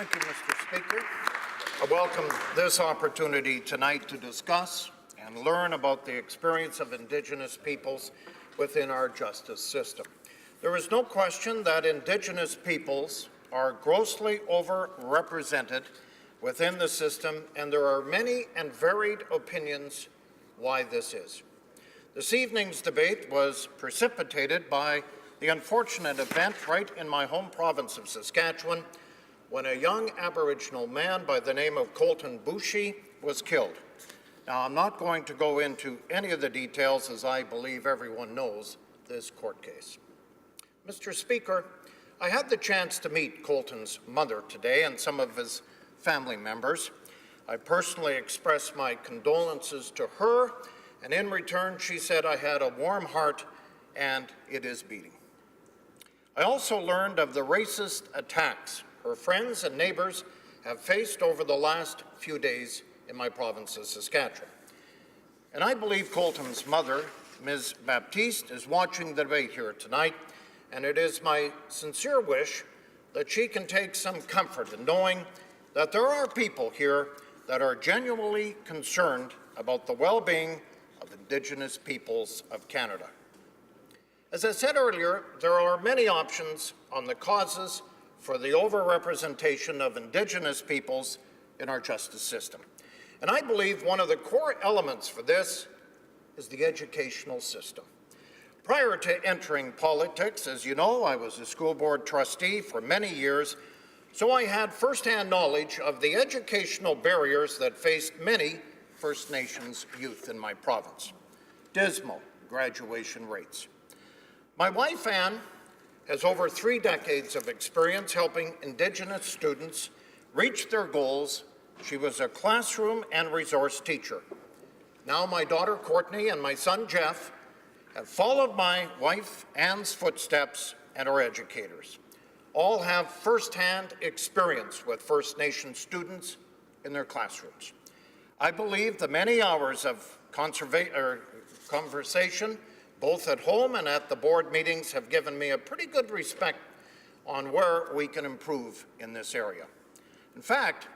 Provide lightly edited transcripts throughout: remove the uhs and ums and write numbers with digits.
Thank you, Mr. Speaker. I welcome this opportunity tonight to discuss and learn about the experience of Indigenous peoples within our justice system. There is no question that Indigenous peoples are grossly overrepresented within the system, and there are many and varied opinions why this is. This evening's debate was precipitated by the unfortunate event right in my home province of Saskatchewan when a young Aboriginal man by the name of Colton Boushie was killed. Now, I'm not going to go into any of the details, as I believe everyone knows this court case. Mr. Speaker, I had the chance to meet Colton's mother today and some of his family members. I personally expressed my condolences to her, and in return, she said I had a warm heart and it is beating. I also learned of the racist attacks her friends and neighbours have faced over the last few days in my province of Saskatchewan. And I believe Colton's mother, Ms. Baptiste, is watching the debate here tonight, and it is my sincere wish that she can take some comfort in knowing that there are people here that are genuinely concerned about the well-being of Indigenous peoples of Canada. As I said earlier, there are many options on the causes for the overrepresentation of Indigenous peoples in our justice system. And I believe one of the core elements for this is the educational system. Prior to entering politics, as you know, I was a school board trustee for many years, so I had firsthand knowledge of the educational barriers that faced many First Nations youth in my province. Dismal graduation rates. My wife, Anne, has over 3 decades of experience helping Indigenous students reach their goals. She was a classroom and resource teacher. Now my daughter Courtney and my son Jeff have followed my wife Anne's footsteps and are educators. All have first-hand experience with First Nation students in their classrooms. I believe the many hours of conversation both at home and at the board meetings have given me a pretty good respect on where we can improve in this area. In fact,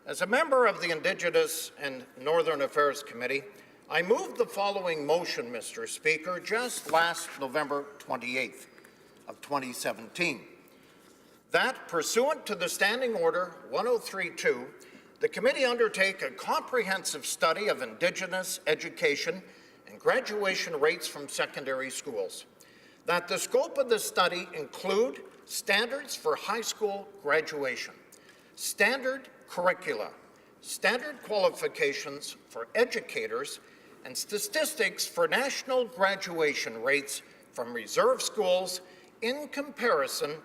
as a member of the Indigenous and Northern Affairs Committee, I moved the following motion, Mr. Speaker, just last November 28th of 2017. That, pursuant to the Standing Order 1032, the committee undertake a comprehensive study of Indigenous education and graduation rates from secondary schools. That the scope of the study include standards for high school graduation, standard curricula, standard qualifications for educators, and statistics for national graduation rates from reserve schools in comparison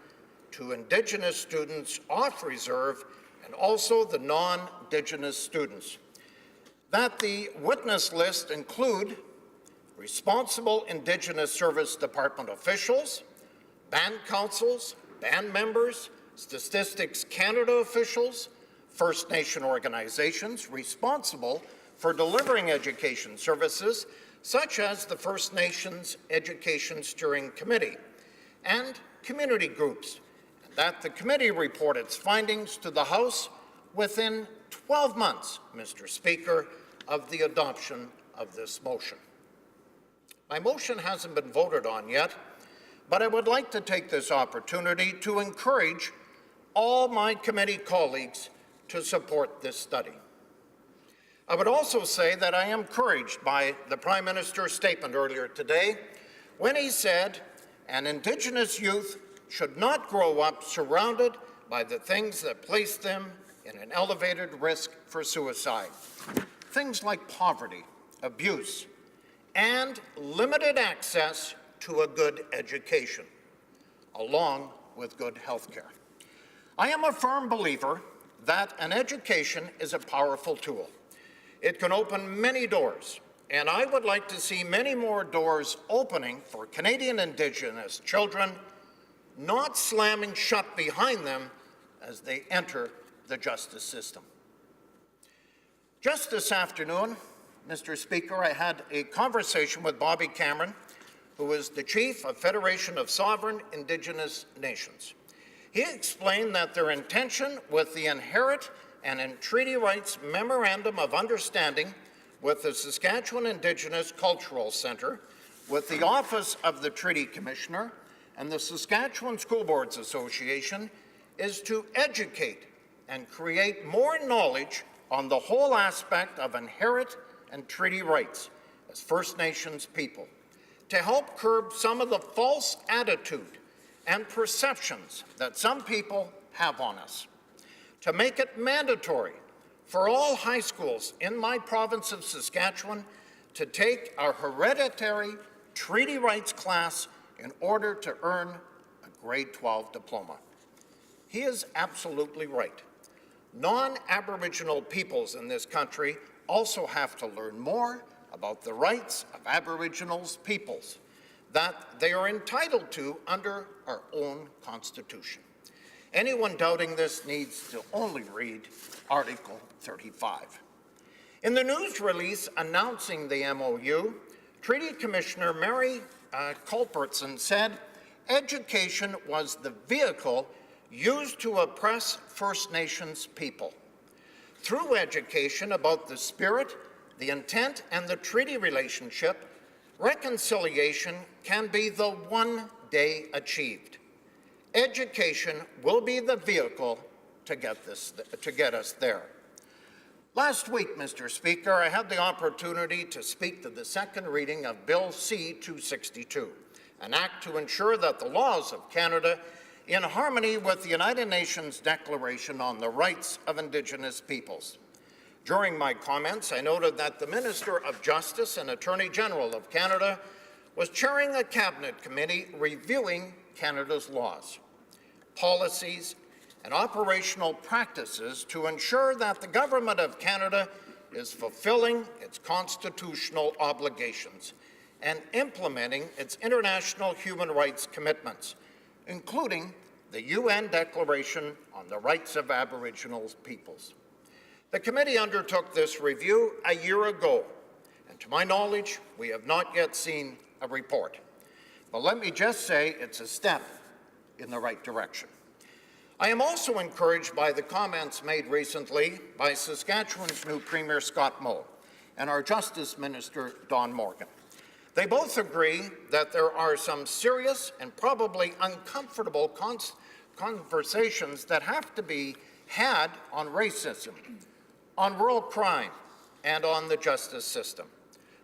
to Indigenous students off reserve and also the non-Indigenous students. That the witness list include responsible Indigenous Service Department officials, band councils, band members, Statistics Canada officials, First Nation organizations responsible for delivering education services, such as the First Nations Education Steering Committee, and community groups, and that the committee report its findings to the House within 12 months, Mr. Speaker, of the adoption of this motion. My motion hasn't been voted on yet, but I would like to take this opportunity to encourage all my committee colleagues to support this study. I would also say that I am encouraged by the Prime Minister's statement earlier today when he said an Indigenous youth should not grow up surrounded by the things that place them in an elevated risk for suicide. Things like poverty, abuse, and limited access to a good education, along with good health care. I am a firm believer that an education is a powerful tool. It can open many doors, and I would like to see many more doors opening for Canadian Indigenous children, not slamming shut behind them as they enter the justice system. Just this afternoon, Mr. Speaker, I had a conversation with Bobby Cameron, who is the Chief of Federation of Sovereign Indigenous Nations. He explained that their intention with the Inherit and in Treaty Rights Memorandum of Understanding with the Saskatchewan Indigenous Cultural Centre, with the Office of the Treaty Commissioner, and the Saskatchewan School Boards Association is to educate and create more knowledge on the whole aspect of inherit and treaty rights as First Nations people, to help curb some of the false attitude and perceptions that some people have on us, to make it mandatory for all high schools in my province of Saskatchewan to take our hereditary treaty rights class in order to earn a grade 12 diploma. He is absolutely right. Non-Aboriginal peoples in this country also have to learn more about the rights of Aboriginal peoples that they are entitled to under our own Constitution. Anyone doubting this needs to only read Article 35. In the news release announcing the MOU, Treaty Commissioner Mary Culbertson said education was the vehicle used to oppress First Nations people. Through education about the spirit, the intent, and the treaty relationship, reconciliation can be the one day achieved. Education will be the vehicle to get us there. Last week, Mr. Speaker, I had the opportunity to speak to the second reading of Bill C-262, an act to ensure that the laws of Canada, in harmony with the United Nations Declaration on the Rights of Indigenous Peoples. During my comments, I noted that the Minister of Justice and Attorney General of Canada was chairing a cabinet committee reviewing Canada's laws, policies, and operational practices to ensure that the Government of Canada is fulfilling its constitutional obligations and implementing its international human rights commitments, including the UN Declaration on the Rights of Aboriginal Peoples. The committee undertook this review a year ago, and to my knowledge, we have not yet seen a report. But let me just say it's a step in the right direction. I am also encouraged by the comments made recently by Saskatchewan's new Premier Scott Moe and our Justice Minister Don Morgan. They both agree that there are some serious and probably uncomfortable conversations that have to be had on racism, on rural crime, and on the justice system.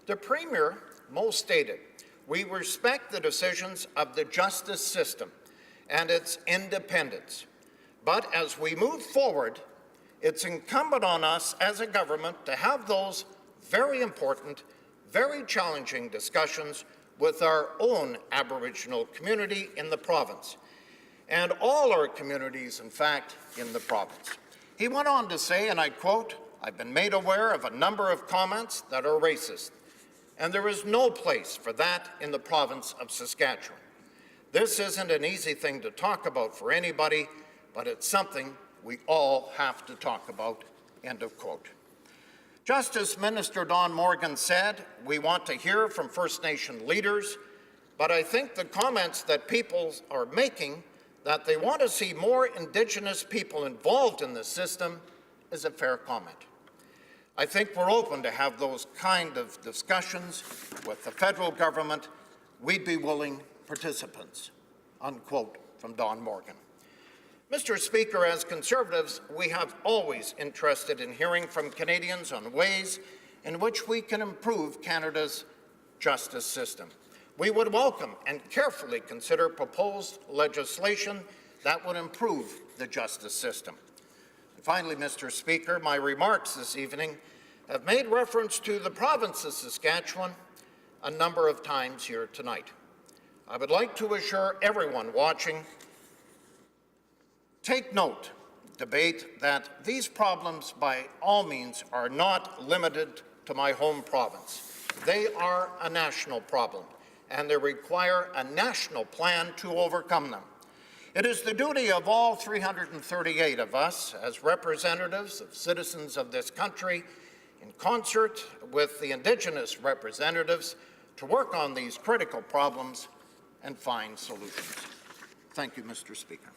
The Premier, Moe, stated, "We respect the decisions of the justice system and its independence. But as we move forward, it's incumbent on us as a government to have those very important, very challenging discussions with our own Aboriginal community in the province, and all our communities, in fact, in the province." He went on to say, and I quote, "I've been made aware of a number of comments that are racist, and there is no place for that in the province of Saskatchewan. This isn't an easy thing to talk about for anybody, but it's something we all have to talk about," end of quote. Justice Minister Don Morgan said, "We want to hear from First Nation leaders, but I think the comments that people are making that they want to see more Indigenous people involved in the system is a fair comment. I think we're open to have those kind of discussions with the federal government. We'd be willing participants," unquote from Don Morgan. Mr. Speaker, as Conservatives, we have always interested in hearing from Canadians on ways in which we can improve Canada's justice system. We would welcome and carefully consider proposed legislation that would improve the justice system. And finally, Mr. Speaker, my remarks this evening have made reference to the province of Saskatchewan a number of times here tonight. I would like to assure everyone watching, take note, debate, that these problems by all means are not limited to my home province. They are a national problem, and they require a national plan to overcome them. It is the duty of all 338 of us as representatives of citizens of this country, in concert with the Indigenous representatives, to work on these critical problems and find solutions. Thank you, Mr. Speaker.